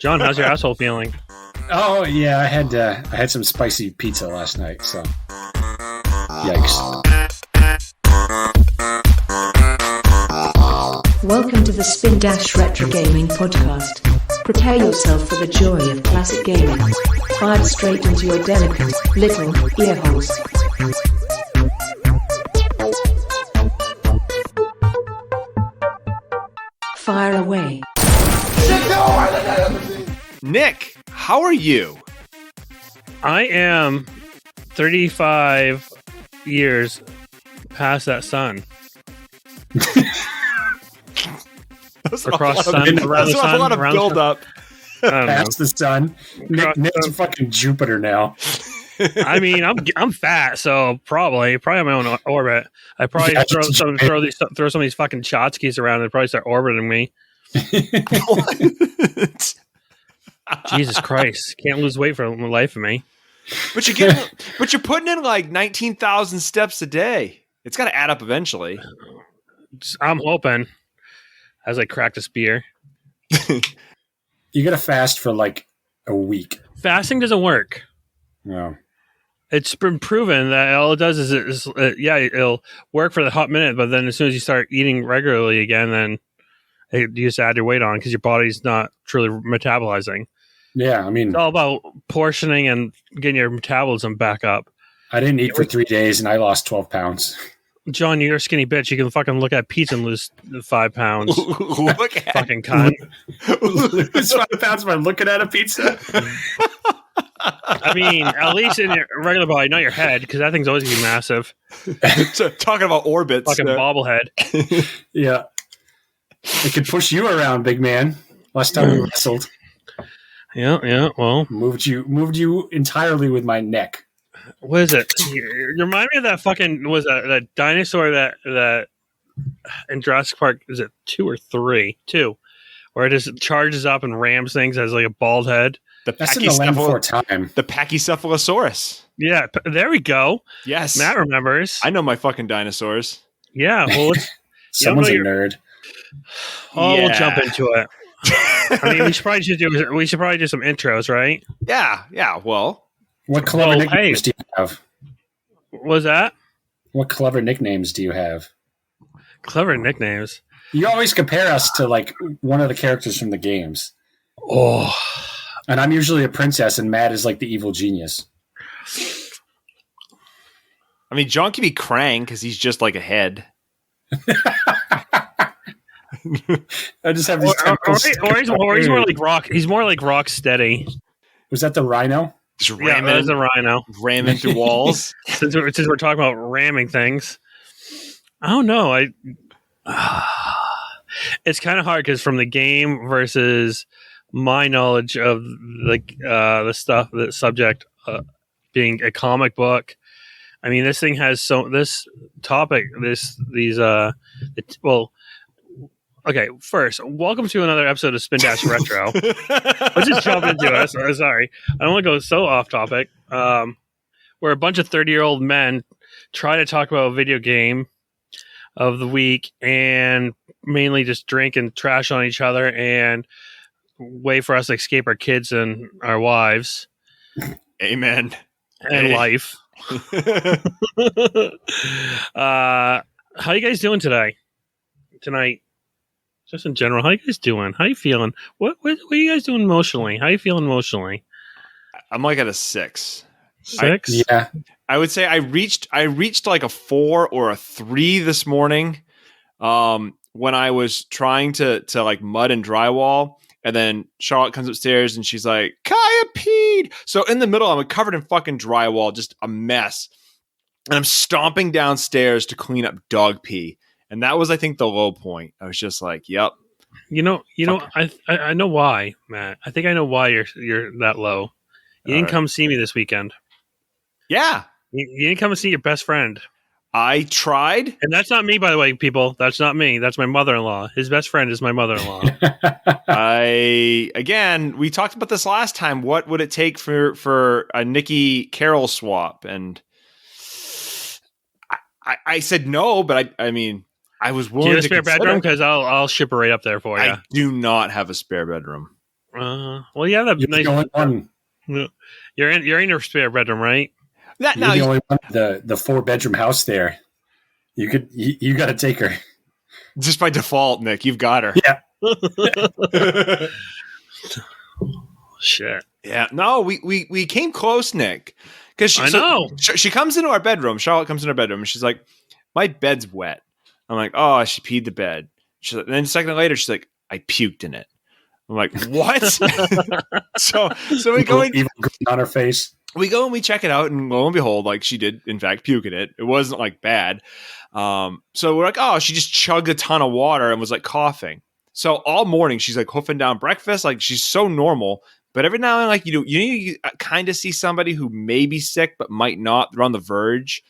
John, how's your asshole feeling? Oh yeah, I had some spicy pizza last night, so yikes. Welcome to the Spin Dash Retro Gaming Podcast. Prepare yourself for the joy of classic gaming. Fired straight into your delicate little ear holes. Fire away. Nick, how are you? I am 35 years past that sun. Across sun, around the sun, a lot of around build up. Past the sun. Nick's fucking Jupiter now. I mean, I'm fat, so probably on my own orbit. I probably throw some of these fucking Chotskis around and probably start orbiting me. Jesus Christ, can't lose weight for the life of me. But you're putting in like 19,000 steps a day. It's got to add up eventually. I'm hoping as I crack this beer. You gotta fast for like a week. Fasting doesn't work. No. It's been proven that all it does is it'll work for the hot minute, but then as soon as you start eating regularly again, then you just add your weight on because your body's not truly metabolizing. Yeah, I mean, it's all about portioning and getting your metabolism back up. I didn't eat for 3 days and I lost 12 pounds. John, you're a skinny bitch. You can fucking look at pizza and lose 5 pounds. Look at fucking cunt. Lose 5 pounds by looking at a pizza? I mean, at least in your regular body, not your head, because that thing's always going to be massive. So, talking about orbits. Fucking bobblehead. Yeah. It could push you around, big man. Last time we wrestled. Yeah, well. Moved you entirely with my neck. What is it? You remind me of that fucking, that dinosaur that in Jurassic Park, is it 2 or 3? 2. Where it just charges up and rams things as like a bald head. That's in the land for time. The Pachycephalosaurus. Yeah, there we go. Yes. Matt remembers. I know my fucking dinosaurs. Yeah, well, someone's a nerd. Oh, yeah. We'll jump into it. I mean, we should probably do some intros, right? Yeah, well. What clever nicknames do you have? What was that? What clever nicknames do you have? Clever nicknames? You always compare us to, like, one of the characters from the games. Oh. And I'm usually a princess, and Matt is, like, the evil genius. I mean, John can be Krang, because he's just like a head. I just have these or he's more like Rock. He's more like Rocksteady. Was that the rhino? Just that is a rhino. Ramming through walls. since we're talking about ramming things, I don't know. It's kind of hard because from the game versus my knowledge of the stuff, the subject being a comic book. I mean, this thing has this topic. Okay, first, welcome to another episode of Spin Dash Retro. Let's just jump into it. Sorry. I don't want to go so off topic. Where a bunch of 30-year-old men try to talk about a video game of the week and mainly just drink and trash on each other and wait for us to escape our kids and our wives. Amen. And life. How you guys doing tonight? Just in general, how you guys doing? How you feeling? What are you guys doing emotionally? How you feeling emotionally? I'm like at a 6. 6? Yeah. I would say I reached like a 4 or a 3 this morning. When I was trying to like mud and drywall, and then Charlotte comes upstairs and she's like, "Kaya peed." So in the middle, I'm covered in fucking drywall, just a mess. And I'm stomping downstairs to clean up dog pee. And that was, I think, the low point. I was just like, "Yep." You know, I know why, Matt. I think I know why you're that low. You didn't come see me this weekend. Yeah, you didn't come and see your best friend. I tried, and that's not me, by the way, people. That's not me. That's my mother-in-law. His best friend is my mother-in-law. We talked about this last time. What would it take for a Nikki Carroll swap? And I said no, but I mean, I was willing to. Do you have a spare bedroom? Because I'll ship her right up there for you. I do not have a spare bedroom. Well, you have that You're nice. the only one. You're in your spare bedroom, right? That You're now the only one. The 4-bedroom house there. You got to take her. just by default, Nick, you've got her. Yeah. Shit. Yeah. No, we came close, Nick. Because I know. She comes into our bedroom. Charlotte comes in our bedroom and she's like, "My bed's wet." I'm like, "Oh, she peed the bed." She's like, and then a second later, she's like, "I puked in it." I'm like, "What?" so we go in, evil grin on her face. we go and we check it out, and lo and behold, like she did in fact puke in it. It wasn't like bad. So we're like, "Oh, she just chugged a ton of water and was like coughing." So all morning she's like hoofing down breakfast, like she's so normal. But every now and then, like you kind of see somebody who may be sick but might not. They're on the verge,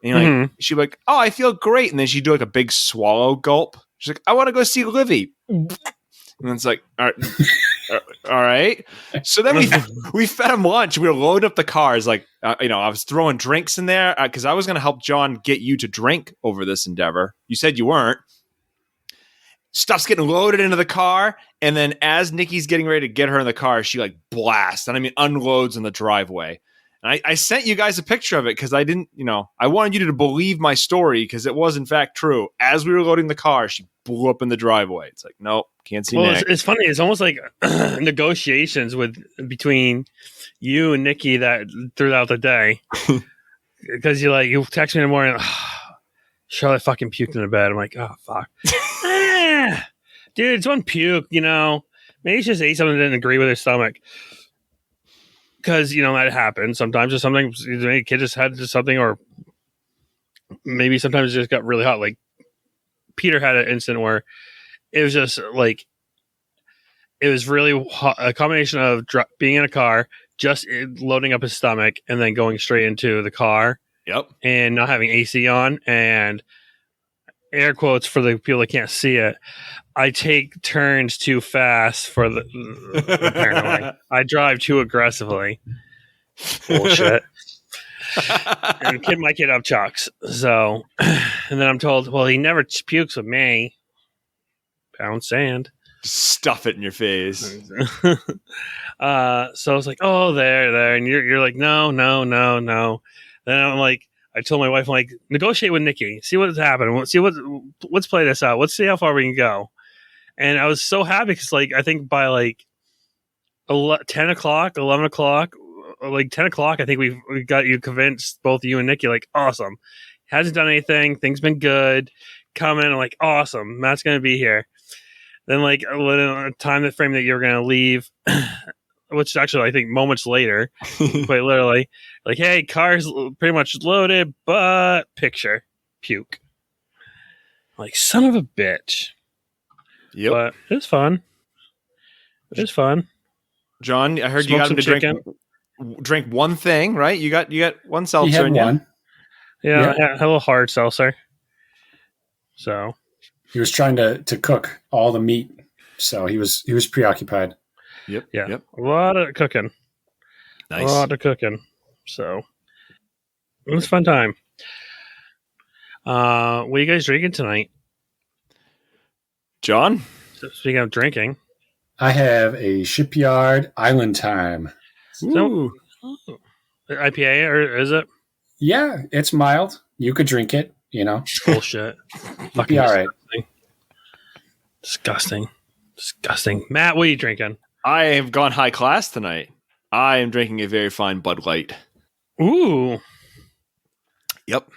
and you're like, she'd be like, "Oh, I feel great," and then she'd do like a big swallow gulp. She's like, "I want to go see Livy," and it's like, "All right." So then we fed him lunch. We were loading up the cars, like I was throwing drinks in there because I was going to help John get you to drink over this endeavor. You said you weren't. Stuff's getting loaded into the car, and then as Nikki's getting ready to get her in the car, she like blasts, and I mean unloads in the driveway. And I sent you guys a picture of it because I didn't, I wanted you to believe my story because it was in fact true. As we were loading the car, she blew up in the driveway. It's like, nope, can't see Nick. It's funny. It's almost like negotiations between you and Nikki that throughout the day because you text me in the morning. Charlotte fucking puked in the bed. I'm like, oh fuck. Dude, it's one puke, maybe she just ate something that didn't agree with her stomach. Because, that happens sometimes. Or something, maybe a kid just had something, or maybe sometimes it just got really hot. Like, Peter had an incident where it was just like, it was really hot, a combination of being in a car, just loading up his stomach, and then going straight into the car. Yep. And not having AC on, and air quotes for the people that can't see it, I take turns too fast for apparently. I drive too aggressively. Bullshit. And my kid up chucks. So, and then I'm told, well, he never pukes with me. Pound sand. Stuff it in your face. So I was like, oh, there. And you're like, no. Then I'm like, I told my wife, I'm like, negotiate with Nikki, see what's happening. Let's play this out. Let's see how far we can go. And I was so happy because, I think by 10 o'clock, 11 o'clock, or 10 o'clock, I think we got you convinced, both you and Nikki, awesome. Hasn't done anything. Things been good. Coming, I'm like, awesome. Matt's going to be here. Then, a time frame that you're going to leave, which is actually, I think, moments later, quite literally, hey, car's pretty much loaded, but picture, puke. Son of a bitch. Yep. But it was fun. John, I heard you got him to drink one thing, right? You got one seltzer. He had one. Yeah, I had a little hard seltzer. So he was trying to cook all the meat, so he was preoccupied. Yep. Yeah. Yep. A lot of cooking. Nice. A lot of cooking. So it was a fun time. What are you guys drinking tonight? John? So, speaking of drinking, I have a Shipyard Island Time. Ooh. IPA, or is it? Yeah, it's mild. You could drink it, Bullshit. Fucking all right. Disgusting. Matt, what are you drinking? I have gone high class tonight. I am drinking a very fine Bud Light. Ooh. Yep.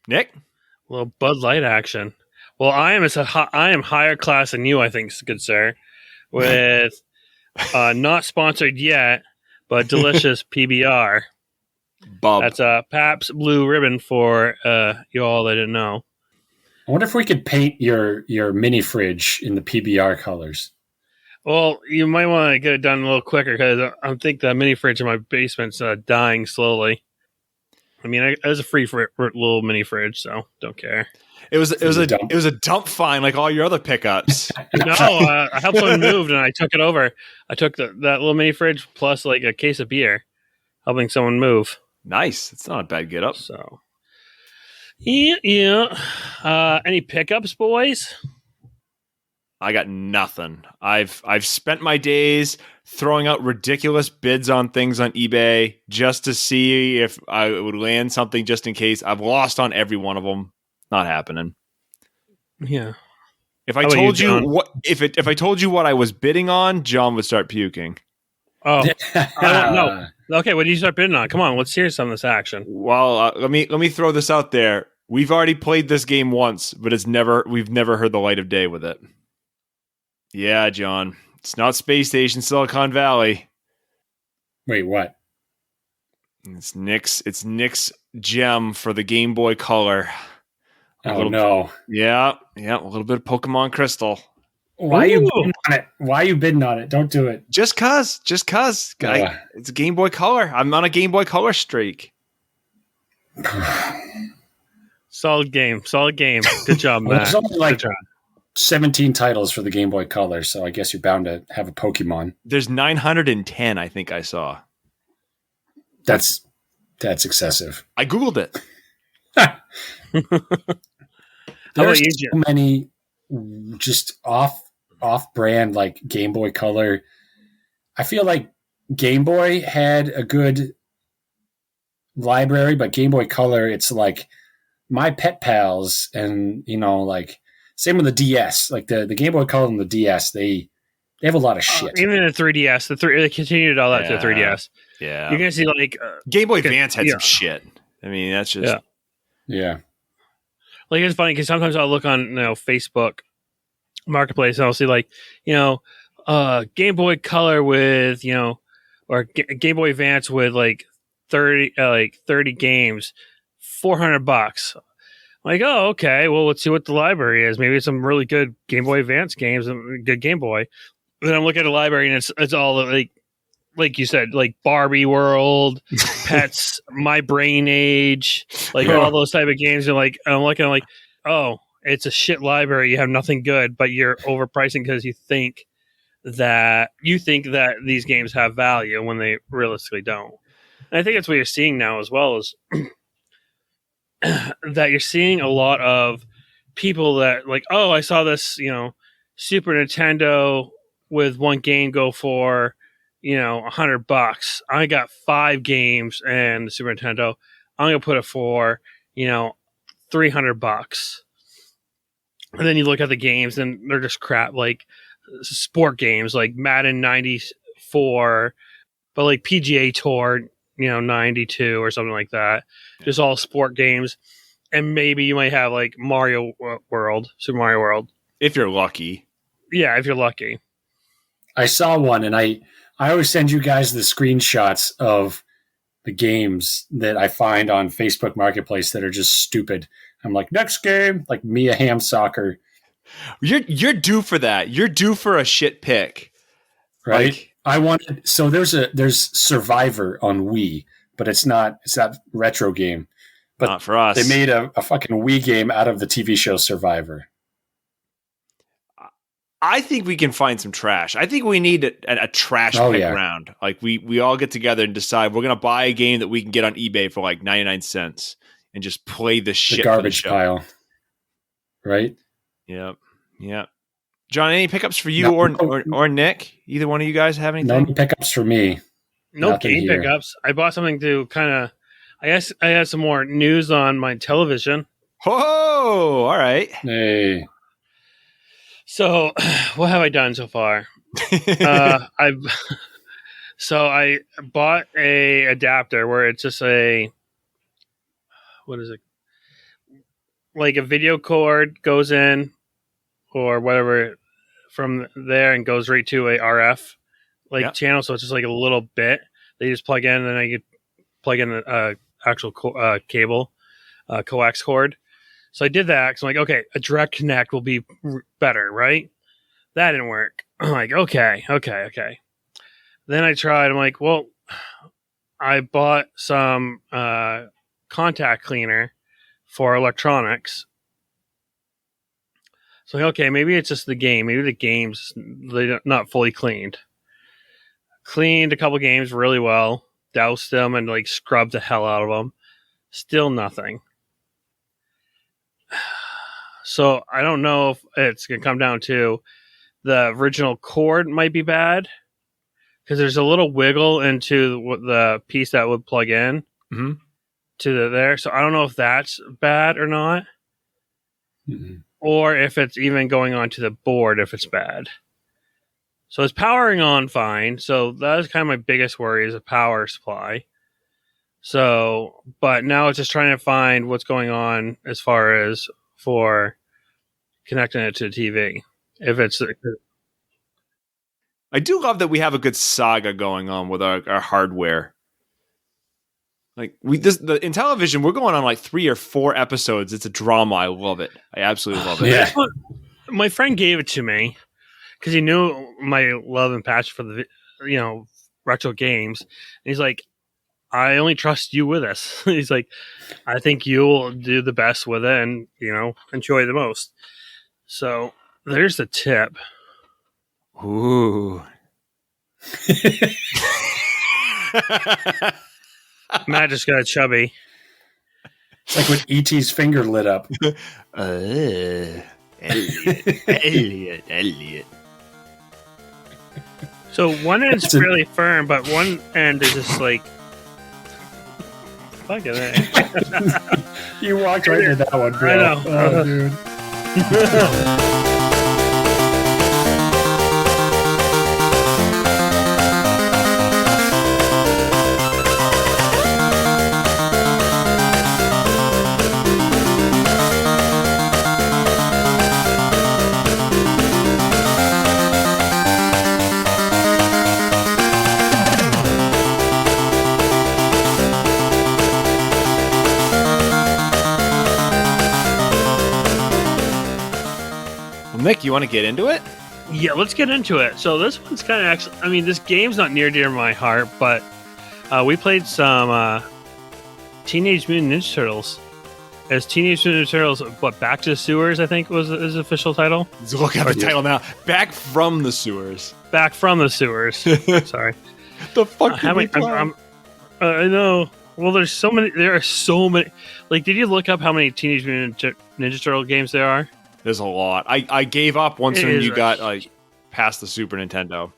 Nick? A little Bud Light action. Well, I am higher class than you, I think, good sir. With not sponsored yet, but delicious PBR. Bub. That's a Pabst Blue Ribbon for you all that didn't know. I wonder if we could paint your mini fridge in the PBR colors. Well, you might want to get it done a little quicker because I think the mini fridge in my basement's dying slowly. I mean, it was a free little mini fridge, so don't care. It was a dump fine like all your other pickups. No, I helped someone move and I took it over. I took that little mini fridge plus a case of beer, helping someone move. Nice. It's not a bad get up. So, yeah. Any pickups, boys? I got nothing. I've spent my days throwing out ridiculous bids on things on eBay just to see if I would land something just in case. I've lost on every one of them. Not happening. Yeah. If I How about told you, you John? what if I told you what I was bidding on, John would start puking. Oh, I don't know. Okay, what did you start bidding on? Come on, let's hear some of this action. Well, let me throw this out there. We've already played this game once, but we've never heard the light of day with it. Yeah, John. It's not Space Station Silicon Valley. Wait, what? It's Nick's gem for the Game Boy Color. Oh no! Yeah, a little bit of Pokemon Crystal. Why are you bidding on it? Why are you bidding on it? Don't do it. Just cause. It's a Game Boy Color. I'm on a Game Boy Color streak. Solid game. Good job, Well, Matt. there's only like Good job. 17 titles for the Game Boy Color, so I guess you're bound to have a Pokemon. There's 910, I think I saw. That's excessive. I Googled it. There are you, so Jim? many just off-brand like Game Boy Color. I feel like Game Boy had a good library, but Game Boy Color, it's like My Pet Pals, and like same with the DS. Like the Game Boy Color and the DS, they have a lot of shit. Even the 3DS, they continued all that to the 3DS. Yeah, You're gonna see like Game Boy Advance had some shit. I mean, that's just Yeah. Like it's funny because sometimes I'll look on Facebook Marketplace and I'll see like Game Boy Color with or Game Boy Advance with like 30 games, $400. Like, oh, okay. Well, let's see what the library is. Maybe it's some really good Game Boy Advance games and good Game Boy. Then I'm looking at the library and it's all like you said, like Barbie World, Pets, My Brain Age, like all those type of games. And I'm looking like, oh, it's a shit library. You have nothing good, but you're overpricing because you think that these games have value when they realistically don't. And I think that's what you're seeing now as well is that you're seeing a lot of people that like, oh, I saw this, Super Nintendo with one game go for $100. I got 5 games and the Super Nintendo. I'm gonna put it for $300. And then you look at the games and they're just crap, like sport games like Madden 94, but like PGA Tour 92 or something like that. Just all sport games. And maybe you might have like Super Mario World. if you're lucky. Yeah, if you're lucky. I saw one, and I always send you guys the screenshots of the games that I find on Facebook Marketplace that are just stupid. I'm like, next game, like Mia Hamm Soccer. You're due for that. You're due for a shit pick. Right? There's Survivor on Wii, but it's not retro game. But not for us. They made a fucking Wii game out of the TV show Survivor. I think we can find some trash. I think we need a trash pick round. Like we all get together and decide we're going to buy a game that we can get on eBay for like 99 cents and just play the shit. The garbage pile. Right? Yep. John, any pickups for you or Nick? Either one of you guys have anything? No pickups for me. No game pickups. I bought something to kind of. I guess I had some more news on my television. Oh, all right. Hey. So, what have I done so far? I bought a adapter where it's just what is it? Like a video cord goes in or whatever from there and goes right to a RF channel. So it's just like a little bit they just plug in, and then I could plug in an actual cable, coax cord. So I did that. So I'm like, okay, a direct connect will be better, right? That didn't work. I'm like, okay. Then I tried. I'm like, well, I bought some contact cleaner for electronics. So okay, maybe it's just the game. Maybe the game's not fully cleaned. Cleaned a couple games really well. Doused them and like scrubbed the hell out of them. Still nothing. So I don't know if it's going to come down to the original cord might be bad because there's a little wiggle into the piece that would plug in Mm-hmm. to there. So I don't know if that's bad or not, or if it's even going onto the board if it's bad. So it's powering on fine. So that is kind of my biggest worry is a power supply. So, but now it's just trying to find what's going on as far as for connecting it to the TV. If it's I do love that we have a good saga going on with our hardware. Like in television, we're going on like 3 or 4 episodes. It's a drama. I love it. I absolutely love it. Yeah. My friend gave it to me because he knew my love and passion for the retro games. And he's like, I only trust you with this. He's like, I think you'll do the best with it and enjoy the most. So there's the tip. Ooh. Matt just got chubby. It's like when E.T.'s finger lit up. Elliot. So one end's really firm, but one end is just like fucking it. You walked right into that one, bro. I know. Oh, dude. Nick, you want to get into it? Yeah, let's get into it. So this one's kind of actually, I mean, this game's not near dear to my heart, but we played some Teenage Mutant Ninja Turtles. As Teenage Mutant Ninja Turtles, Back to the Sewers, I think was his official title. Look at the title now. Back from the Sewers. Back from the Sewers. Sorry. The fuck did we play? I know. Well, there are so many. Like, did you look up how many Teenage Mutant Ninja Turtle games there are? There's a lot. I gave up once when you got past the Super Nintendo.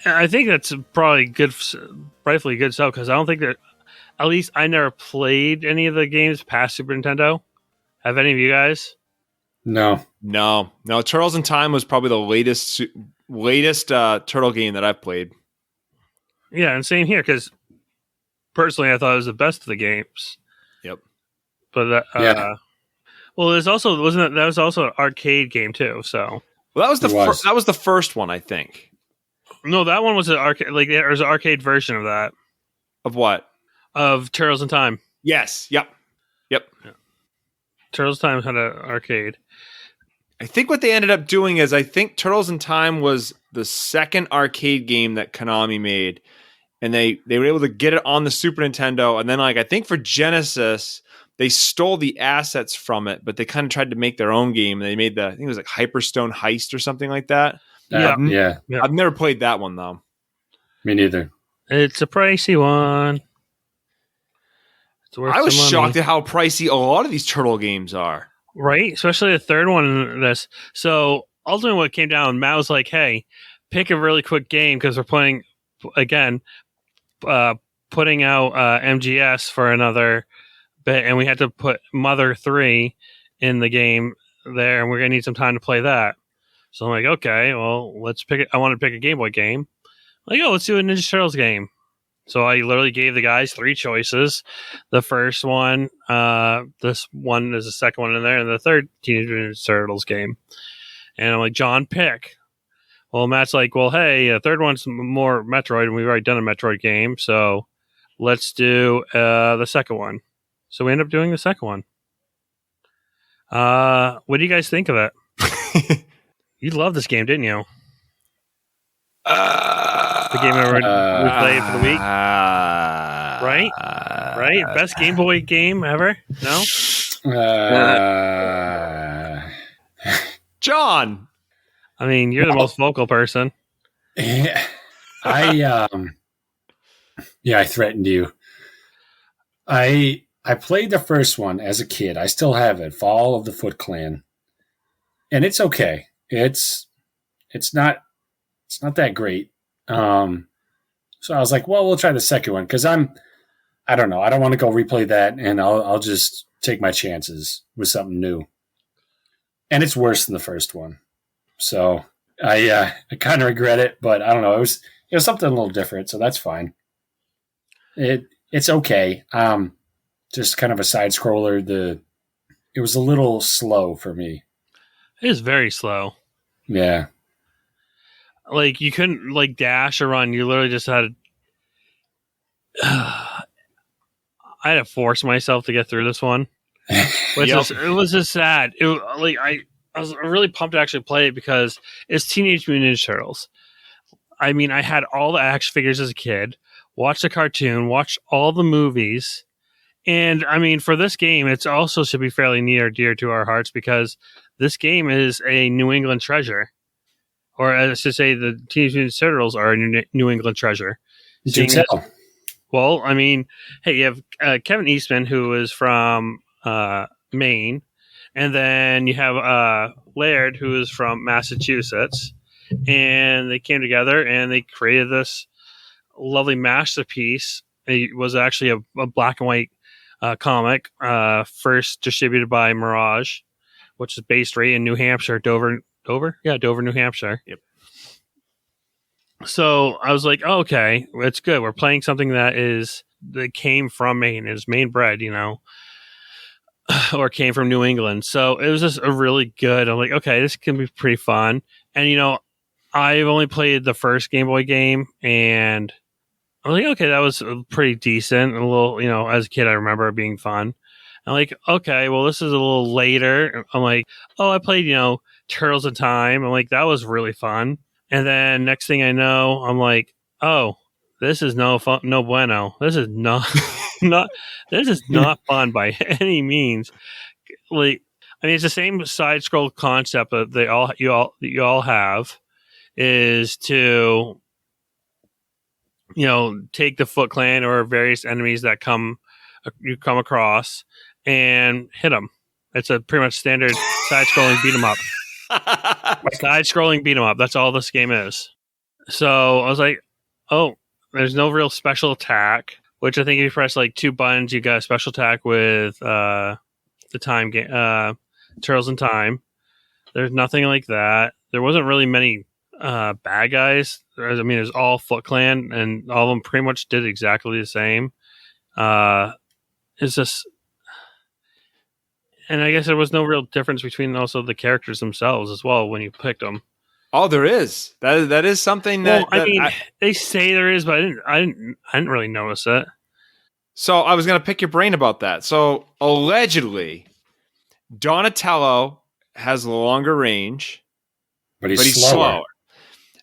I think that's probably good, rightfully good stuff, because I don't think that, at least I never played any of the games past Super Nintendo. Have any of you guys? No. Turtles in Time was probably the latest turtle game that I've played. Yeah, and same here, because personally I thought it was the best of the games. Yep. But yeah. Well, there's also that was also an arcade game too. So that was the first one, I think. No, that one was an arcade. Like there was an arcade version of that. Of what? Of Turtles in Time. Yes. Yep. Yeah. Turtles in Time had an arcade. I think what they ended up doing is I think Turtles in Time was the second arcade game that Konami made, and they were able to get it on the Super Nintendo, and then I think for Genesis. They stole the assets from it, but they kind of tried to make their own game. They made I think it was like Hyperstone Heist or something like that. Yeah. I've never played that one, though. Me neither. It's a pricey one. I was shocked at how pricey a lot of these turtle games are. Right? Especially the third one in this. So ultimately what came down, Matt was like, hey, pick a really quick game because we're playing, again, putting out MGS for another bit, and we had to put Mother 3 in the game there, and we're going to need some time to play that. So I'm like, okay, well, let's pick it. I want to pick a Game Boy game. I'm like, let's do a Ninja Turtles game. So I literally gave the guys 3 choices. The first one, this one is the second one in there, and the third Teenage Mutant Ninja Turtles game. And I'm like, John, pick. Well, Matt's like, well, hey, the third one's more Metroid, and we've already done a Metroid game, so let's do the second one. So we end up doing the second one. What do you guys think of it? You loved this game, didn't you? The game we played for the week, right? Right? Best Game Boy game ever? No. John. I mean, you're the most vocal person. I threatened you. I played the first one as a kid. I still have it, Fall of the Foot Clan. And it's okay. It's it's not that great. So I was like, well, we'll try the second one because I don't know. I don't want to go replay that, and I'll just take my chances with something new. And it's worse than the first one, so I kind of regret it. But I don't know. It was something a little different, so that's fine. It's okay. Just kind of a side scroller. It was a little slow for me. It is very slow. Yeah. Like, you couldn't, like, dash or run. You literally just had to... I had to force myself to get through this one. Which it was just sad. I was really pumped to actually play it because it's Teenage Mutant Ninja Turtles. I mean, I had all the action figures as a kid, watched the cartoon, watched all the movies. And, I mean, for this game, it's also should be fairly near dear to our hearts because this game is a New England treasure. Or as I should say, the Teenage Mutant Ninja Turtles are a New England treasure. Well, I mean, hey, you have Kevin Eastman, who is from Maine, and then you have Laird, who is from Massachusetts, and they came together and they created this lovely masterpiece. It was actually a black and white comic, first distributed by Mirage, which is based right in New Hampshire, Dover, New Hampshire. Yep. So I was like, oh, okay, it's good. We're playing something that came from Maine. It's Maine bred, or came from New England. So it was just a really good. I'm like, okay, this can be pretty fun. And I've only played the first Game Boy game, and I'm like, okay, that was pretty decent. A little, as a kid, I remember it being fun. I'm like, okay, well, this is a little later. I'm like, oh, I played, Turtles in Time. I'm like, that was really fun. And then next thing I know, I'm like, oh, this is no fun, no bueno. This is not, this is not fun by any means. Like, I mean, it's the same side scroll concept that you all have, is to, take the Foot Clan or various enemies that you come across and hit them. It's a pretty much standard side scrolling beat 'em up. Side scrolling beat 'em up. That's all this game is. So I was like, oh, there's no real special attack, which I think if you press like 2 buttons, you got a special attack with the time game, Turtles in Time. There's nothing like that. There wasn't really many bad guys. I mean, it's all Foot Clan, and all of them pretty much did exactly the same. It's just, and I guess there was no real difference between also the characters themselves as well when you picked them. Oh, there is. That is something that. Well, I mean, they say there is, but I didn't really notice it. So I was going to pick your brain about that. So allegedly, Donatello has longer range, but he's slower.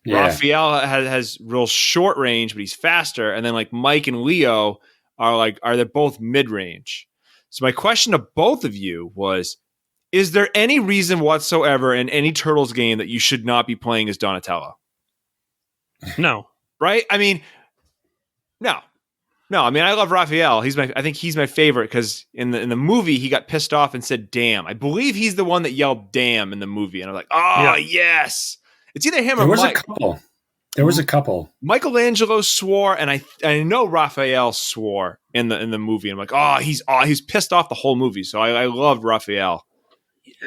Yeah. Raphael has real short range, but he's faster. And then like Mike and Leo are they both mid range? So my question to both of you was, is there any reason whatsoever in any Turtles game that you should not be playing as Donatello? No. Right? I mean, no. I mean, I love Raphael. I think he's my favorite because in the movie he got pissed off and said "damn." I believe he's the one that yelled "damn" in the movie, and I'm like, oh yeah. Yes. It's either him or Mike. There was a couple. Michelangelo swore, and I know Raphael swore in the movie. I'm like, he's pissed off the whole movie. So I loved Raphael.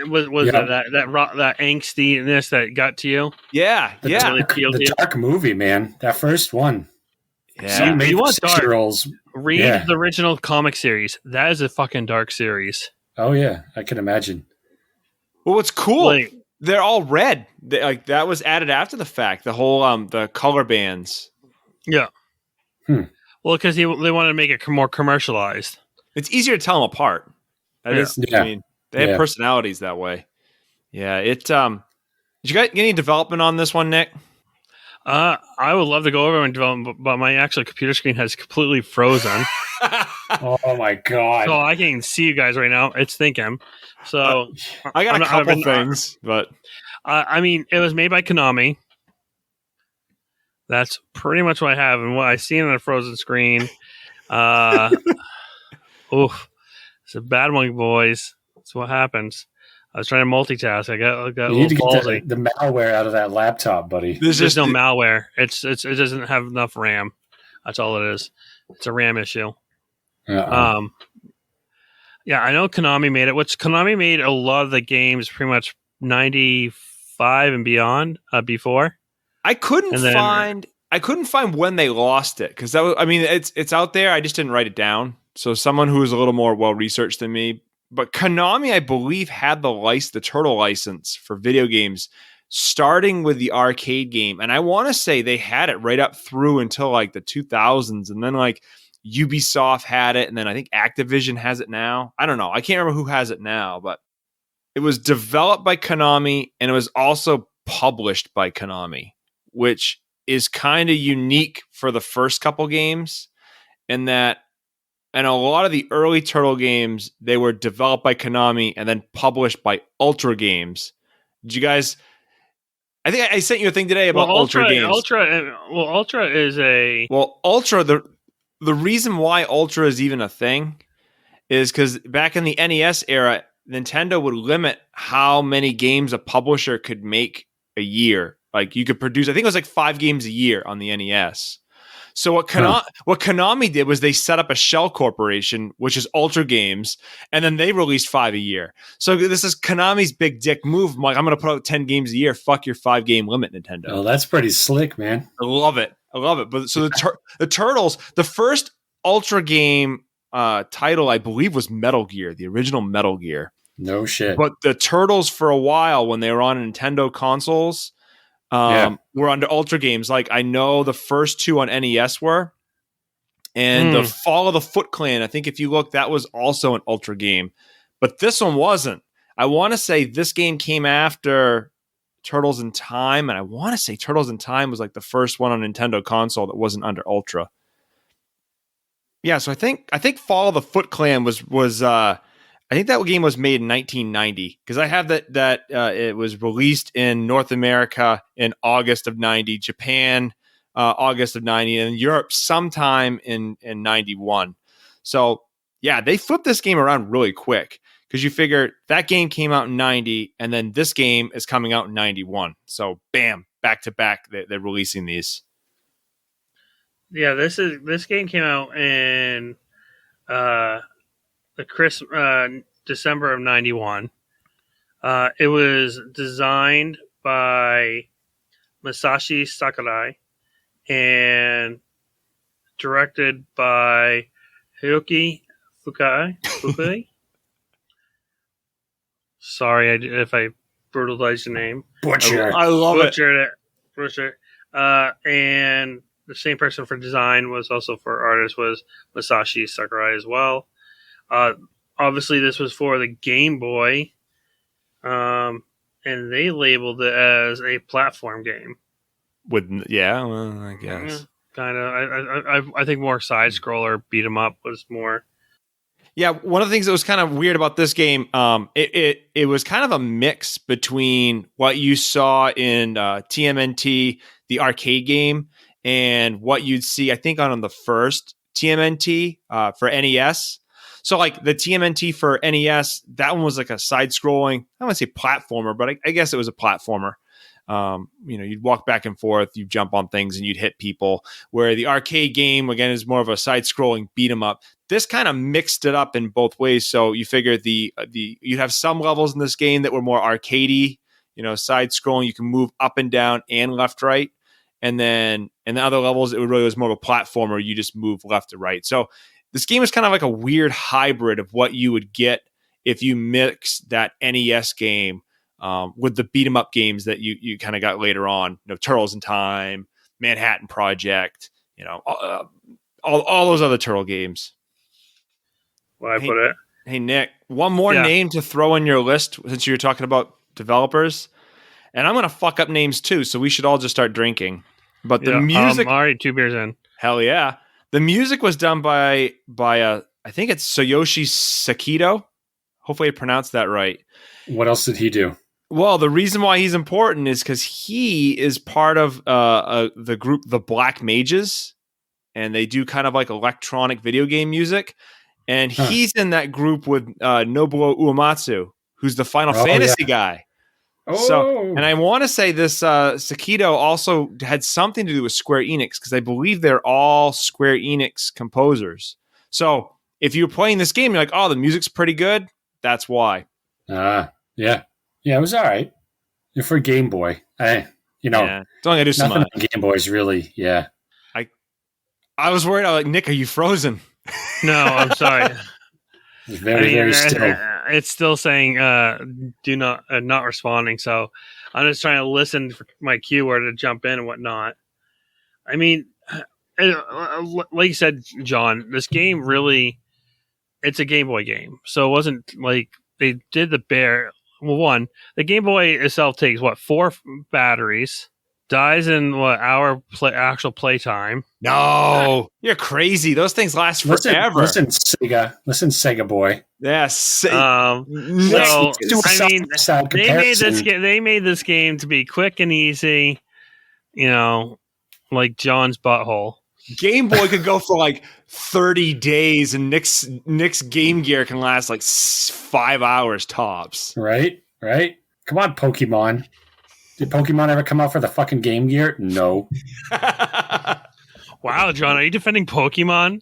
Was that angstiness that got to you? Yeah, the dark movie, man. That first one. Yeah, you want dark? Read the original comic series. That is a fucking dark series. Oh yeah, I can imagine. Well, what's cool? They're all red. That was added after the fact. The whole the color bands. Yeah. Well, because they wanted to make it more commercialized. It's easier to tell them apart. I mean, they have personalities that way. Yeah. Did you get any development on this one, Nick? I would love to go over and develop, but my actual computer screen has completely frozen. Oh my god! So I can't even see you guys right now. It's thinking. So I got a couple things, but I mean, it was made by Konami. That's pretty much what I have, and what I see on a frozen screen. Oof, it's a bad one, boys. That's what happens. I was trying to multitask. I got a You need to little get ballsy. the malware out of that laptop, buddy. There's There's just no malware. It doesn't have enough RAM. That's all it is. It's a RAM issue. Uh-oh. Yeah, I know Konami made it. Konami made a lot of the games pretty much 95 and beyond before. I couldn't And then- find when they lost it because that was, I mean, it's out there. I just didn't write it down. So someone who was a little more well researched than me, but Konami, I believe, had the Turtle license for video games, starting with the arcade game, and I want to say they had it right up through until like the 2000s, and then like Ubisoft had it, and then I think Activision has it now. I don't know. I can't remember who has it now, but it was developed by Konami, and it was also published by Konami, which is kind of unique for the first couple games, in that, and a lot of the early Turtle games, they were developed by Konami and then published by Ultra Games. Did you guys? I think I sent you a thing today about Ultra Games. Ultra is a Ultra. The reason why Ultra is even a thing is because back in the NES era, Nintendo would limit how many games a publisher could make a year. Like you could produce, I think it was like 5 games a year on the NES. So what Konami did was they set up a shell corporation, which is Ultra Games, and then they released 5 a year. So this is Konami's big dick move. I'm like, I'm going to put out 10 games a year. Fuck your 5-game limit, Nintendo. Oh, that's pretty slick, man. I love it. But so the Turtles, the first Ultra Game title, I believe, was Metal Gear, the original Metal Gear. No shit. But the Turtles, for a while, when they were on Nintendo consoles, were under Ultra Games. Like I know the first 2 on NES were, and the Fall of the Foot Clan. I think if you look, that was also an Ultra game, but this one wasn't. I want to say this game came after Turtles in Time, and I want to say Turtles in Time was like the first one on Nintendo console that wasn't under Ultra. Yeah, so I think Fall of the Foot Clan was I think that game was made in 1990 because I have that it was released in North America in August of 90, Japan August of 90, and Europe sometime in 91. So yeah, they flipped this game around really quick because you figure that game came out in 90 and then this game is coming out in 91. So bam, back to back, they're releasing these. Yeah, this game came out in December of 91. It was designed by Masashi Sakurai and directed by Hiroki Fukui. Sorry if I brutalized your name. Butcher. I love it. Butcher. And the same person for design was also for artist was Masashi Sakurai as well. Obviously, this was for the Game Boy, and they labeled it as a platform game. I guess. Kind of. I think more side scroller, beat 'em up was more. Yeah, one of the things that was kind of weird about this game, it was kind of a mix between what you saw in TMNT, the arcade game, and what you'd see, I think, on the first TMNT for NES. So, like the TMNT for NES, that one was like a side-scrolling, I don't want to say platformer, but I guess it was a platformer. You'd walk back and forth, you'd jump on things, and you'd hit people. Where the arcade game, again, is more of a side-scrolling beat 'em up. This kind of mixed it up in both ways. So you figure you'd have some levels in this game that were more arcadey, side-scrolling. You can move up and down and left, right. And then in the other levels, it really was more of a platformer. You just move left to right. So this game is kind of like a weird hybrid of what you would get if you mix that NES game with the beat 'em up games that you kind of got later on. Turtles in Time, Manhattan Project, all those other Turtle games. Well, put it. Hey, Nick, one more name to throw in your list since you're talking about developers. And I'm going to fuck up names too, so we should all just start drinking. But the music... already 2 beers in. Hell yeah. The music was done by I think it's Tsuyoshi Sakido. Hopefully I pronounced that right. What else did he do? Well, the reason why he's important is because he is part of the group The Black Mages, and they do kind of like electronic video game music. And he's in that group with Nobuo Uematsu, who's the Final Oh, Fantasy guy. Oh, So, and I want to say this Sakito also had something to do with Square Enix because I believe they're all Square Enix composers. So if you're playing this game, you're like, oh, the music's pretty good. That's why. yeah, it was all right. For Game Boy, Yeah. It's only gonna do so nothing much. on Game Boy is really, I was worried. I was like, Nick, are you frozen? No, I'm sorry. It's very still. It's still saying do not not responding. So I'm just trying to listen for my cue where to jump in and whatnot. I mean, like you said, John, this game really, it's a Game Boy game. So it wasn't like they did the bare. Well, one, the Game Boy itself takes 4 batteries, dies in actual playtime. No, you're crazy. Those things last forever. Listen, Sega boy. Yes. So I mean, they made this game to be quick and easy. Like John's butthole. Game Boy could go for like 30 days, and Nick's Game Gear can last like 5 hours tops. Right. Come on, Pokemon. Did Pokemon ever come out for the fucking Game Gear? No. Wow, John, are you defending Pokemon?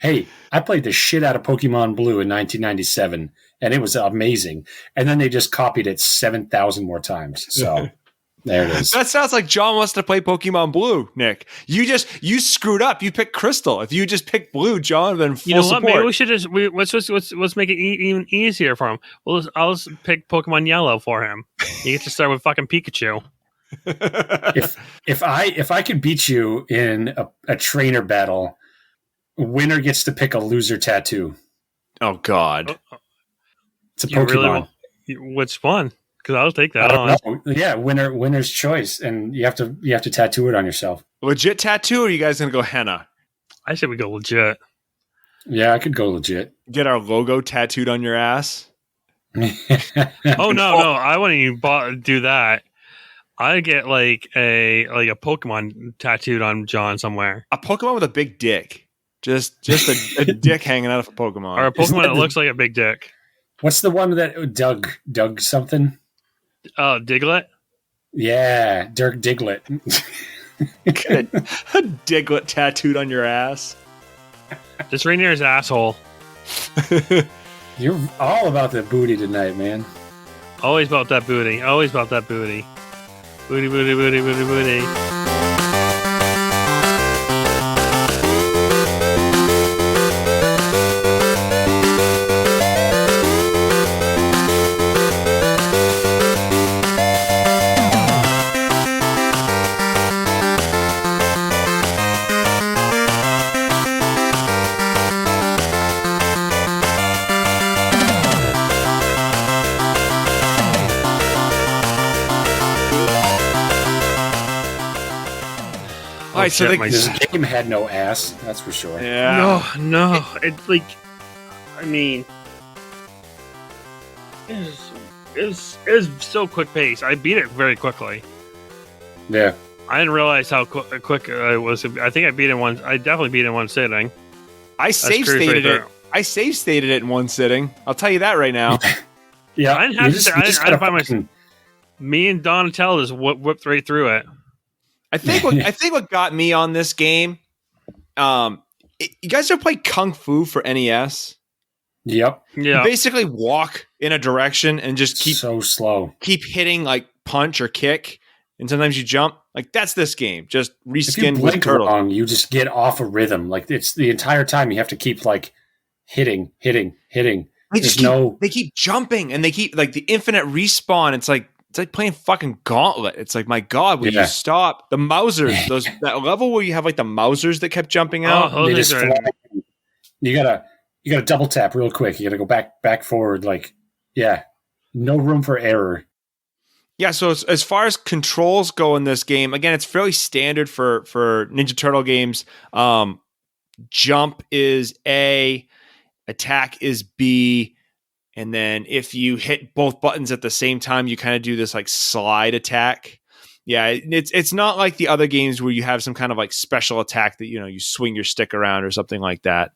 Hey, I played the shit out of Pokemon Blue in 1997, and it was amazing. And then they just copied it 7,000 more times. So there it is. That sounds like John wants to play Pokemon Blue, Nick. You screwed up. You picked Crystal. If you just picked Blue, John, then full what? support. Maybe we should let's make it even easier for him. I'll just pick Pokemon Yellow for him. You get to start with fucking Pikachu. If I could beat you in a trainer battle, winner gets to pick a loser tattoo. Oh God, it's a Pokemon. Which one? Because I'll take that. I don't know. Yeah, winner's choice, and you have to tattoo it on yourself. Legit tattoo, or are you guys gonna go henna? I said we go legit. Yeah, I could go legit. Get our logo tattooed on your ass. Oh no, I wouldn't even do that. I get like a Pokemon tattooed on John somewhere. A Pokemon with a big dick. Just a dick hanging out of a Pokemon. Or a Pokemon that looks like a big dick. What's the one that Doug something? Oh, Diglett? Yeah, Dirk Diglett. Get a Diglett tattooed on your ass. Just right near his asshole. You're all about the booty tonight, man. Always about that booty. Always about that booty. Booty, booty, booty, booty, booty. All right, so this game had no ass, that's for sure. Yeah. No. It's like, I mean, it was so quick pace. I beat it very quickly. Yeah. I didn't realize how quick it was. I think I beat it once. I definitely beat it in one sitting. I save stated it. I save stated it in one sitting. I'll tell you that right now. Yeah. I didn't have to. I didn't find myself. Me and Donatello just whipped right through it. I think what got me on this game, you guys ever play Kung Fu for NES? Yep. Yeah. You basically walk in a direction and just keep so slow. Keep hitting like punch or kick, and sometimes you jump. Like that's this game. Just reskinned if you blink with turtle. Wrong, you just get off a rhythm. Like it's the entire time you have to keep like hitting. They keep jumping and they keep like the infinite respawn. It's like playing fucking Gauntlet. It's like, my God, will you stop? The Mausers, that level where you have like the Mausers that kept jumping out. They just fly. You gotta double tap real quick. You gotta go back, forward. Like, yeah, no room for error. Yeah. So as far as controls go in this game, again, it's fairly standard for Ninja Turtle games. Jump is A, attack is B. And then if you hit both buttons at the same time, you kind of do this like slide attack. Yeah, it's not like the other games where you have some kind of like special attack that, you swing your stick around or something like that.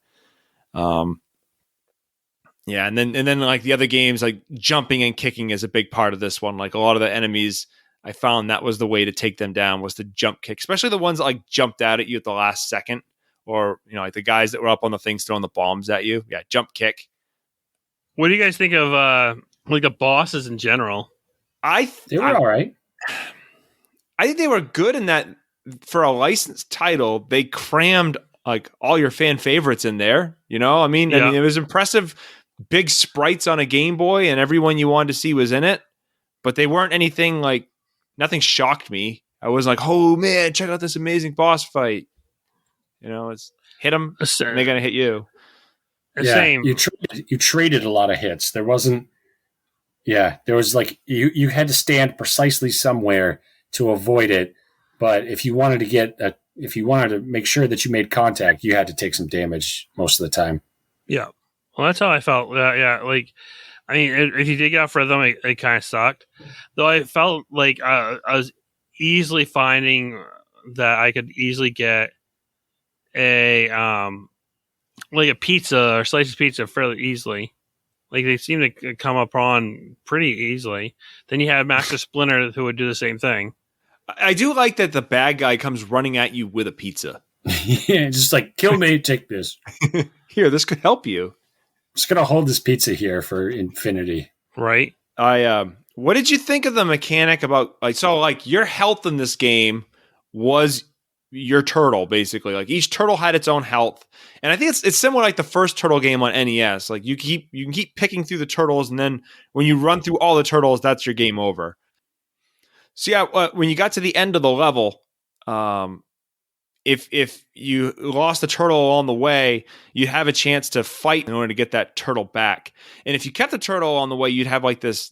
Yeah, and then like the other games, like jumping and kicking is a big part of this one. Like a lot of the enemies, I found that was the way to take them down was to jump kick, especially the ones that like jumped out at you at the last second, or like the guys that were up on the things throwing the bombs at you. Yeah, jump kick. What do you guys think of like the bosses in general? They were all right. I think they were good in that for a licensed title, they crammed like all your fan favorites in there. I mean, it was impressive. Big sprites on a Game Boy, and everyone you wanted to see was in it, but they weren't anything like. Nothing shocked me. I was like, "Oh man, check out this amazing boss fight!" It's hit them, and they're gonna hit you. Same. You traded a lot of hits. There wasn't. Yeah, there was like you had to stand precisely somewhere to avoid it, but if you wanted to make sure that you made contact, you had to take some damage most of the time. Yeah, well, that's how I felt. Yeah, like I mean, if you did get off rhythm, it kind of sucked. Though I felt like I was easily finding that I could easily get a like a pizza or slice of pizza fairly easily. Like they seem to come upon pretty easily. Then you have Master Splinter who would do the same thing. I do like that the bad guy comes running at you with a pizza. Yeah, just like, kill me, take this. Here, this could help you. I'm just going to hold this pizza here for infinity. Right. What did you think of the mechanic about, like your health in this game was your turtle, basically. Like each turtle had its own health. And I think it's similar like the first turtle game on NES. Like you can keep picking through the turtles, and then when you run through all the turtles, that's your game over. So yeah, when you got to the end of the level, if you lost the turtle along the way, you'd have a chance to fight in order to get that turtle back. And if you kept the turtle on the way, you'd have like this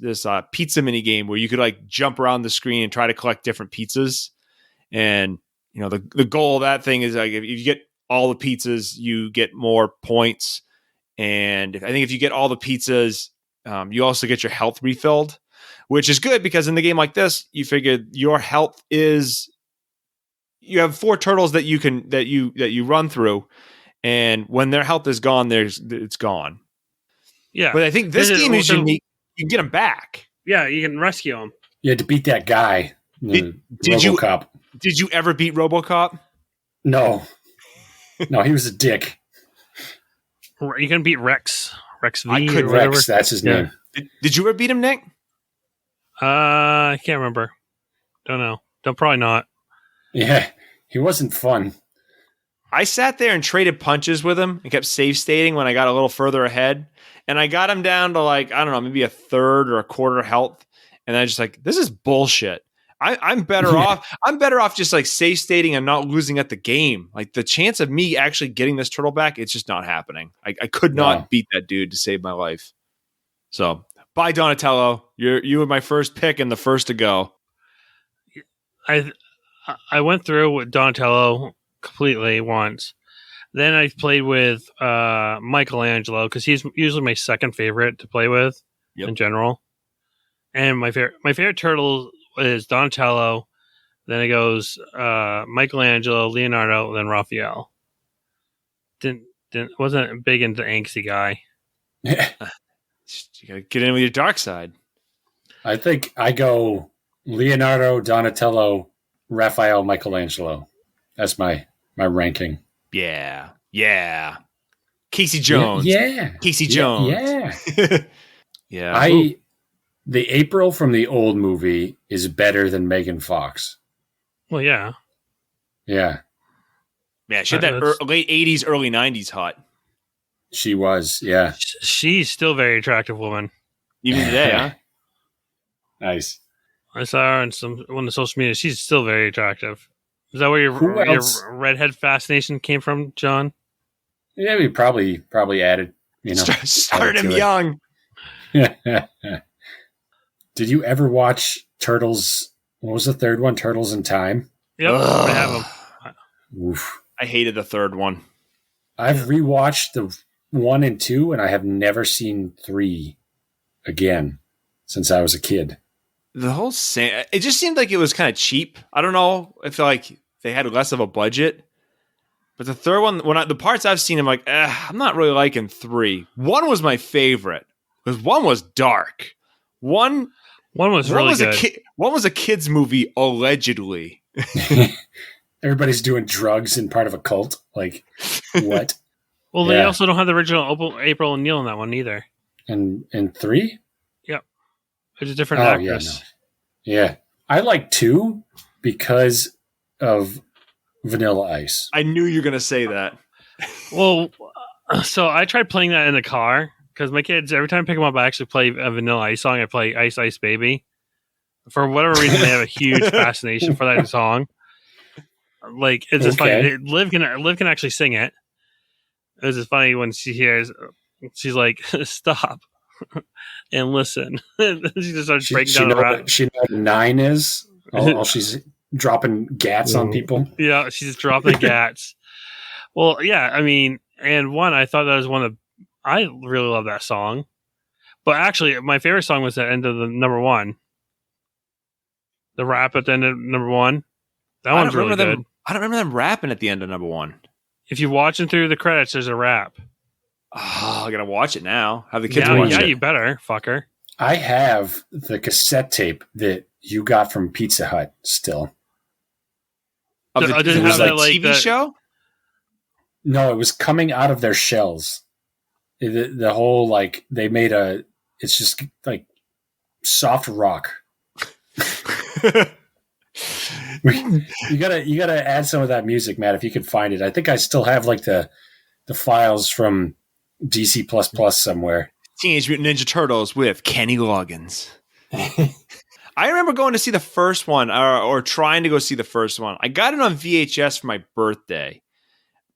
pizza mini game where you could like jump around the screen and try to collect different pizzas. And the goal of that thing is like if you get all the pizzas, you get more points. And I think if you get all the pizzas, you also get your health refilled. Which is good because in the game like this, you figure your health is you have 4 turtles that you run through, and when their health is gone, it's gone. Yeah, but I think this game is unique. You can get them back. Yeah, you can rescue them. You had to beat that guy. Did RoboCop. Did you ever beat RoboCop? No, he was a dick. You can beat Rex. Rex V. I could Rex. That's his name. Did you ever beat him, Nick? I can't remember. Don't know. Probably not. Yeah, he wasn't fun. I sat there and traded punches with him and kept save stating when I got a little further ahead. And I got him down to like, I don't know, maybe a third or a quarter health. And I just like, this is bullshit. I'm better off. I'm better off just like save stating and not losing at the game. Like the chance of me actually getting this turtle back, it's just not happening. I could not beat that dude to save my life. So bye, Donatello. You were my first pick and the first to go. I went through with Donatello completely once. Then I played with Michelangelo because he's usually my second favorite to play with in general. And my favorite turtle is Donatello. Then it goes Michelangelo, Leonardo, then Raphael. Wasn't big into angsty guy. You gotta get in with your dark side. I think I go Leonardo, Donatello, Raphael, Michelangelo. That's my ranking. Yeah. Casey Jones. Yeah. Casey Jones. Yeah. Yeah. The April from the old movie is better than Megan Fox. Well, yeah. Yeah. Yeah, she had that late 80s, early 90s hot. She was, yeah. She's still a very attractive woman. Even today, huh? Nice. I saw her on one of the social media. She's still very attractive. Is that where your redhead fascination came from, John? Yeah, we probably added, Start him young. Did you ever watch Turtles? What was the third one? Turtles in Time? Yep, I have them. Oof. I hated the third one. I've rewatched the 1 and 2, and I have never seen 3 again since I was a kid. The whole it just seemed like it was kind of cheap. I don't know. I feel like they had less of a budget. But the third one, the parts I've seen, I'm like, I'm not really liking 3. 1 was my favorite because 1 was dark. One was really good. One was a kids movie, allegedly. Everybody's doing drugs and part of a cult. Like, what? Well, they also don't have the original April O'Neil in that one either. And 3? Yep. It's a different actress. Yeah. I like 2 because of Vanilla Ice. I knew you were going to say that. Well, so I tried playing that in the car because my kids, every time I pick them up, I actually play a Vanilla Ice song. I play Ice Ice Baby. For whatever reason, they have a huge fascination for that song. Like, it's just funny. Liv can actually sing it. It was just funny when she hears, she's like, stop and listen. She just starts breaking down the rap. She knows what 9 is? All she's dropping gats on people? Yeah, she's dropping gats. Well, yeah, I mean, and 1, I thought that was one of, I really love that song. But actually, my favorite song was the end of the number 1. The rap at the end of number 1. That one's really good. I don't remember them rapping at the end of number 1. If you watch them through the credits, there's a rap. Oh, I gotta watch it now. Have the kids watch it. Yeah, you better, fucker. I have the cassette tape that you got from Pizza Hut still. Of the, it was like TV show? No, it was coming out of their shells. The whole, like, they made it's just like soft rock. You gotta add some of that music, Matt, if you can find it. I think I still have like the files from DC++ somewhere. Teenage Mutant Ninja Turtles with Kenny Loggins. I remember going to see the first one, or trying to go see the first one. I got it on VHS for my birthday.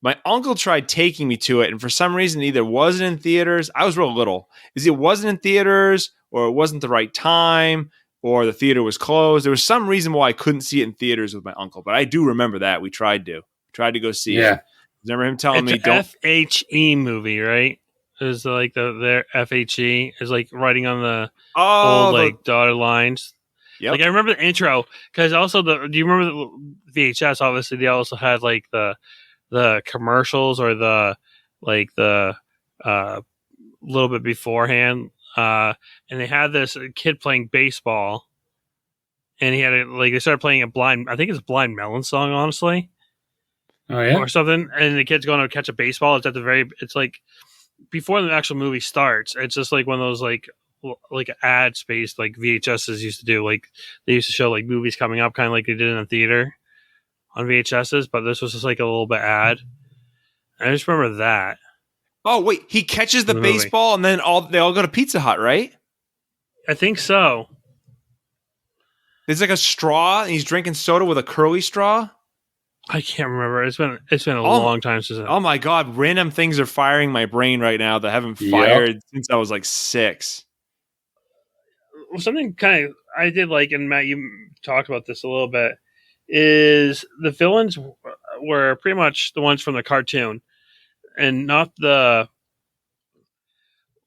My uncle tried taking me to it, and for some reason, either wasn't in theaters. I was real little. It wasn't in theaters, or it wasn't the right time, or the theater was closed. There was some reason why I couldn't see it in theaters with my uncle, but I do remember that. We tried to go see it. Remember him telling me, "Don't." FHE movie, right? It was like their FHE is like writing on the old like dotted lines. Yep. Like I remember the intro because also do you remember the VHS? Obviously, they also had like the commercials or the little bit beforehand. And they had this kid playing baseball, and he had they started playing I think it's a Blind Melon song, honestly. Oh yeah, or something. And the kid's going to catch a baseball. It's like before the actual movie starts. It's just like one of those like ad space like VHSs used to do. Like they used to show like movies coming up, kind of like they did in the theater on VHSs. But this was just like a little bit ad. I just remember that. Oh wait, he catches the baseball and then they all go to Pizza Hut, right? I think so. There's like a straw and he's drinking soda with a curly straw. I can't remember. It's been a long time since. Oh my god! Random things are firing my brain right now that haven't fired since I was like 6. Something kind of I did like, and Matt, you talked about this a little bit. Is the villains were pretty much the ones from the cartoon, and not the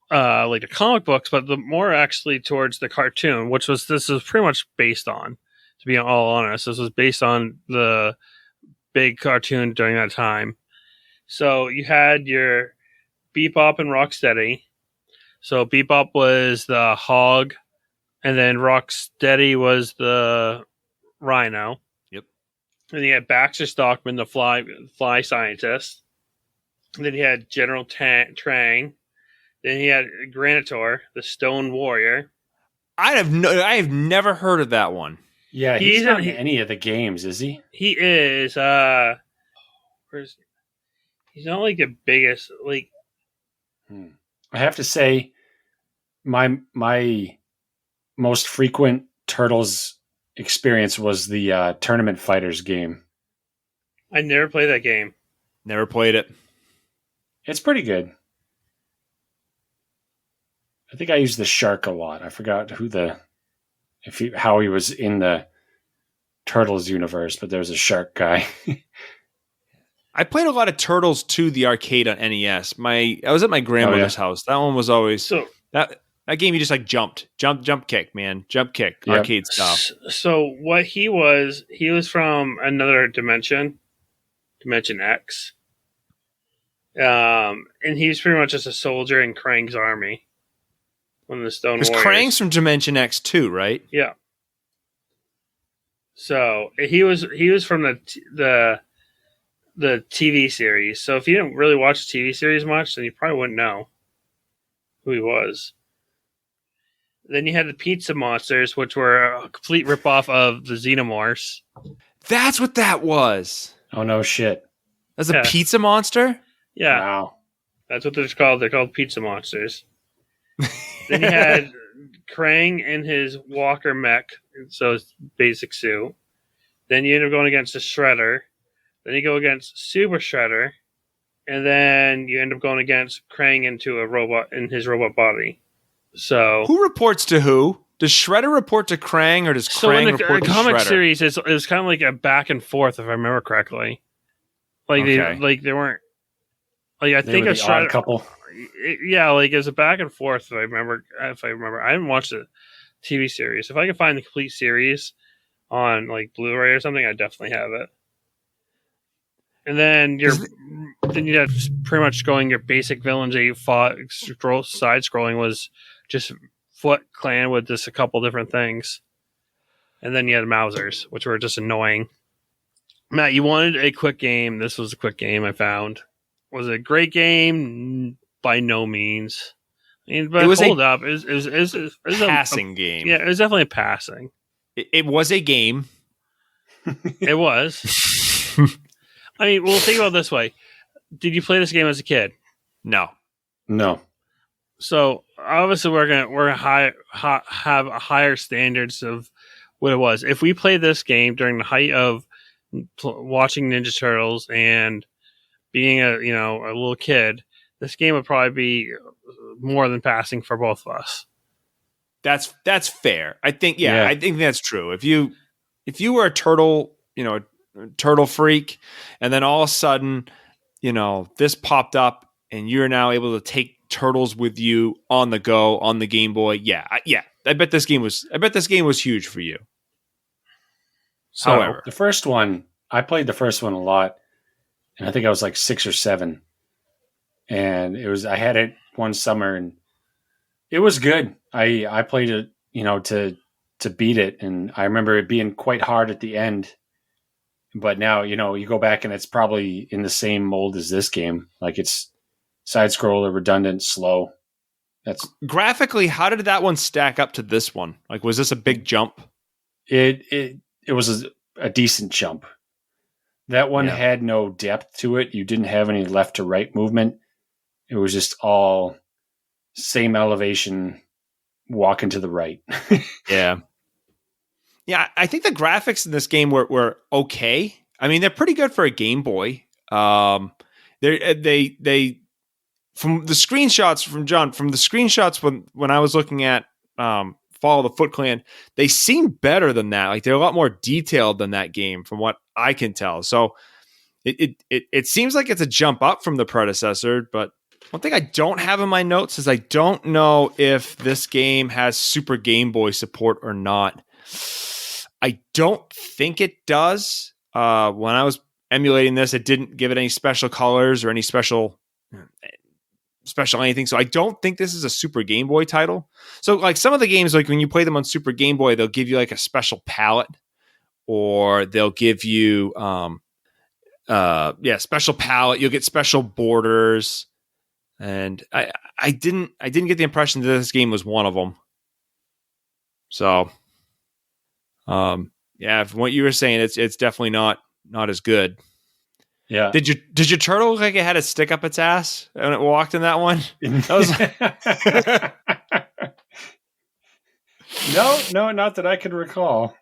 like the comic books, but the more actually towards the cartoon, which this is pretty much based on. To be all honest, this was based on the big cartoon during that time. So you had your Bebop and Rocksteady. So Bebop was the hog, and then Rocksteady was the rhino. Yep. And you had Baxter Stockman, the fly scientist. And then you had General Trang. Then he had Granitor, the stone warrior. I have never heard of that one. Yeah, he's not in any of the games, is he? He is. He's not like the biggest. Like, I have to say, my most frequent Turtles experience was the Tournament Fighters game. I never played that game. Never played it. It's pretty good. I think I used the shark a lot. I forgot how he was in the Turtles universe, but there was a shark guy. I played a lot of Turtles 2, the arcade on NES. I was at my grandmother's house. That one was always that game. You just like jump, kick, man, jump, kick, arcade stuff. So what he was from another dimension, Dimension X. And he's pretty much just a soldier in Krang's army. One of the Stone Because Warriors. Krang's from Dimension X too, right? Yeah. So he was from the TV series. So if you didn't really watch the TV series much, then you probably wouldn't know who he was. Then you had the Pizza Monsters, which were a complete ripoff of the Xenomorphs. That's what that was. Oh no shit! That's a pizza monster? Yeah. Wow. That's what they're called. They're called Pizza Monsters. Then you had Krang in his walker mech, so his basic suit. Then you end up going against the Shredder. Then you go against Super Shredder. And then you end up going against Krang into a robot in his robot body. So who reports to who? Does Shredder report to Krang, or does Krang report to Shredder? Comic series, it was kind of like a back and forth, if I remember correctly. Like they weren't. Like I think a Shredder couple. Yeah, like it was a back and forth. If I remember, I didn't watch the TV series. If I could find the complete series on like Blu-ray or something, I definitely have it. And then you had pretty much going your basic villains that you fought. Side scrolling was just Foot Clan with just a couple different things. And then you had Mousers, which were just annoying. Matt, you wanted a quick game. This was a quick game I found. Was it a great game? By no means. I mean, but it was It was a passing game. Yeah, it was definitely a passing. It was a game. It was. I mean, well, think about it this way. Did you play this game as a kid? No. So obviously, we're gonna have higher standards of what it was. If we played this game during the height of watching Ninja Turtles and being a little kid, this game would probably be more than passing for both of us. That's fair. I think I think that's true. If you were a turtle, turtle freak, and then all of a sudden, this popped up and you're now able to take turtles with you on the go on the Game Boy. I bet this game was huge for you. So however, the first one, I played the first one a lot, and I think I was like 6 or 7. And I had it one summer and it was good. I played it, to beat it. And I remember it being quite hard at the end. But now, you go back and it's probably in the same mold as this game. Like it's side scroller, redundant, slow. That's graphically, how did that one stack up to this one? Like, was this a big jump? It was a decent jump. That one had no depth to it. You didn't have any left to right movement. It was just all same elevation, walking to the right. Yeah. Yeah, I think the graphics in this game were okay. I mean, they're pretty good for a Game Boy. They from the screenshots when I was looking at Follow the Foot Clan, they seem better than that. Like they're a lot more detailed than that game, from what I can tell. So it seems like it's a jump up from the predecessor. But one thing I don't have in my notes is I don't know if this game has Super Game Boy support or not. I don't think it does. When I was emulating this, it didn't give it any special colors or any special anything. So I don't think this is a Super Game Boy title. So like some of the games, like when you play them on Super Game Boy, they'll give you like a special palette, or they'll give you special palette. You'll get special borders. And I didn't get the impression that this game was one of them. So from what you were saying, it's definitely not as good. Yeah. Did your turtle look like it had a stick up its ass when it walked in that one? That was No, not that I can recall.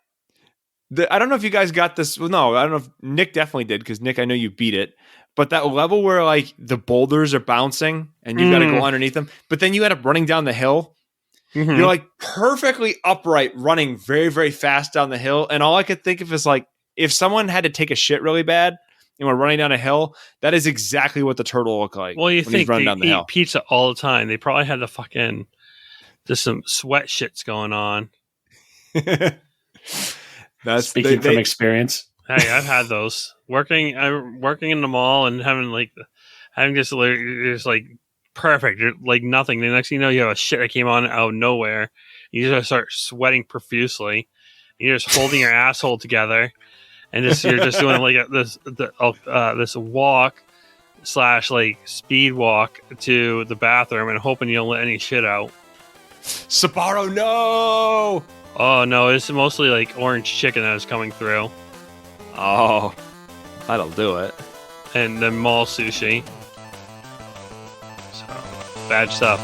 I don't know if you guys got this. Well, no, I don't know if Nick definitely did, because Nick, I know you beat it. But that level where like the boulders are bouncing and you got to go underneath them, but then you end up running down the hill. Mm-hmm. You're like perfectly upright, running very, very fast down the hill. And all I could think of is like, if someone had to take a shit really bad and we're running down a hill, that is exactly what the turtle looked like. Well, you think they down the eat hill. Pizza all the time. They probably had just some sweat shits going on. That's speaking from experience. Hey, I've had those working in the mall and having like having just like perfect, like nothing. The next thing you know, you have a shit that came on out of nowhere. You just start sweating profusely. You're just holding your asshole together, and you're just doing like this walk / like speed walk to the bathroom and hoping you don't let any shit out. Sabaro, no! Oh no, it's mostly like orange chicken that is coming through. Oh, that'll do it. And then mall sushi. So bad stuff.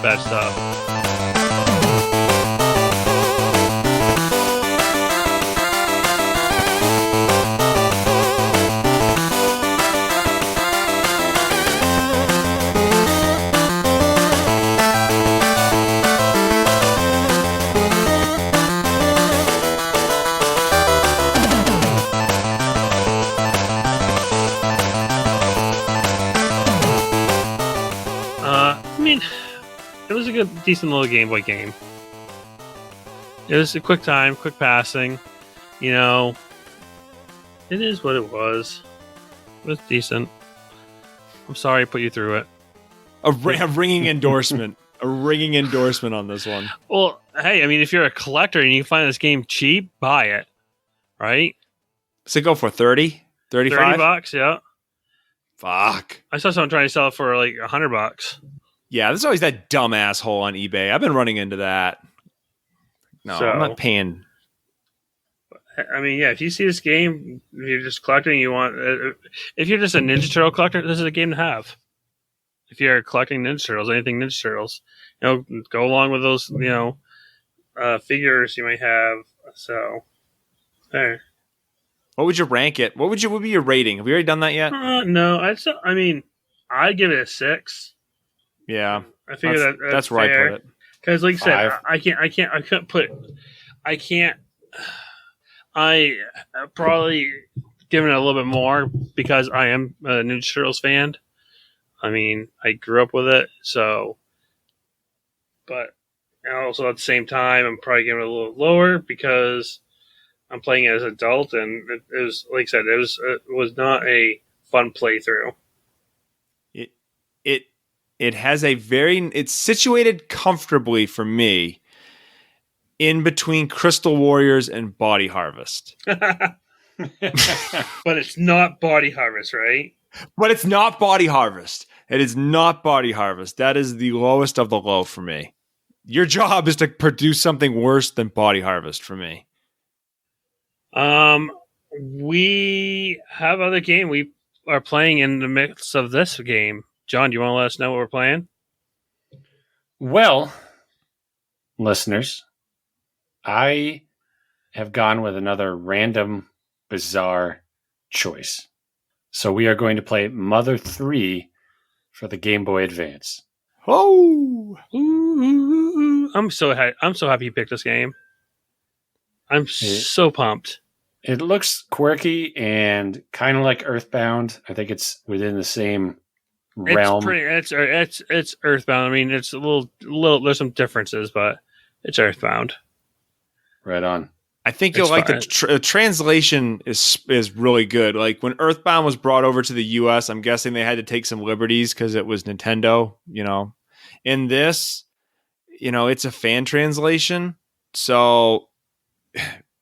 It was a good, decent little Game Boy game. It was a quick time, quick passing. You know, it is what it was. It was decent. I'm sorry I put you through it. A ringing endorsement. A ringing endorsement on this one. Well, hey, I mean, if you're a collector and you find this game cheap, buy it. Right? So go for 30? 35? $30, yeah. Fuck. I saw someone trying to sell it for like $100. Yeah, there's always that dumb asshole on eBay. I've been running into that. No, I'm not paying. I mean, yeah, if you see this game, if you're just collecting, if you're just a Ninja Turtle collector, this is a game to have. If you're collecting Ninja Turtles, anything Ninja Turtles, go along with those, figures you might have. So, there. What would you rank it? What would be your rating? Have we already done that yet? No, I'd give it a 6. Yeah, I figure that's where I put it. Because, like I said, I probably given it a little bit more because I am a Ninja Turtles fan. I mean, I grew up with it, so. But also at the same time, I'm probably giving it a little lower because I'm playing it as an adult, and it was, like I said, it was not a fun playthrough. It has it's situated comfortably for me in between Crystal Warriors and Body Harvest. But it's not Body Harvest, right? But it's not Body Harvest. It is not Body Harvest. That is the lowest of the low for me. Your job is to produce something worse than Body Harvest for me. We have other game we are playing in the midst of this game. John, do you want to let us know what we're playing? Well, listeners, I have gone with another random, bizarre choice. So we are going to play Mother 3 for the Game Boy Advance. Oh! I'm so happy you picked this game. I'm so pumped. It looks quirky and kind of like Earthbound. I think it's within the same realm. It's Earthbound. I mean, it's a little. There's some differences, but it's Earthbound. Right on. I think you'll like the translation is really good. Like when Earthbound was brought over to the US, I'm guessing they had to take some liberties because it was Nintendo. In this, it's a fan translation, so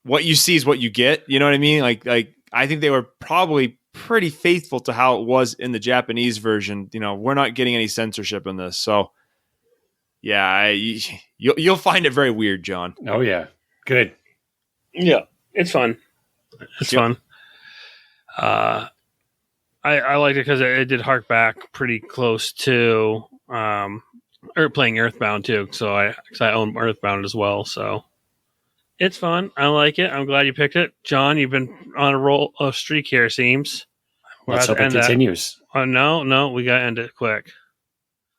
what you see is what you get. You know what I mean? Like I think they were probably pretty faithful to how it was in the Japanese version. We're not getting any censorship in this. So yeah, you'll find it very weird, John. Oh yeah. Good. Yeah. It's fun. It's fun. I liked it because it did hark back pretty close to, playing Earthbound too. So I own Earthbound as well. So it's fun. I like it. I'm glad you picked it. John, you've been on a streak here, it seems. Let's hope it continues. Oh, no, we got to end it quick.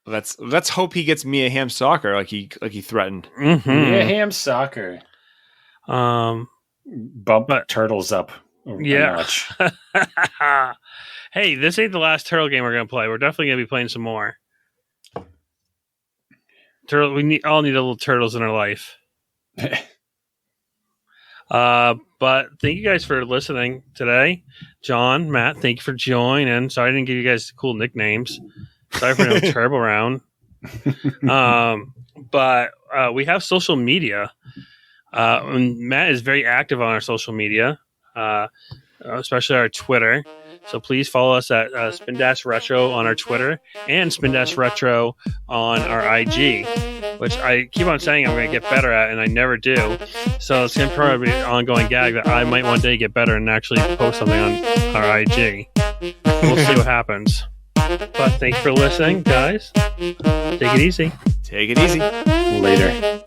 Let's hope he gets Mia Hamm soccer like he threatened. Mm-hmm. Mia Hamm soccer. Bump Turtles up. Yeah. Hey, this ain't the last Turtle game we're going to play. We're definitely going to be playing some more. We all need a little turtles in our life. But thank you guys for listening today. John, Matt, thank you for joining. Sorry I didn't give you guys cool nicknames. Sorry for no turbo round. But we have social media. And Matt is very active on our social media, especially our Twitter. So please follow us at Spin-Retro on our Twitter and Spin-Retro on our IG, which I keep on saying I'm going to get better at, and I never do. So it's going to probably be an ongoing gag that I might one day get better and actually post something on our IG. We'll see what happens. But thanks for listening, guys. Take it easy. Take it easy. Later.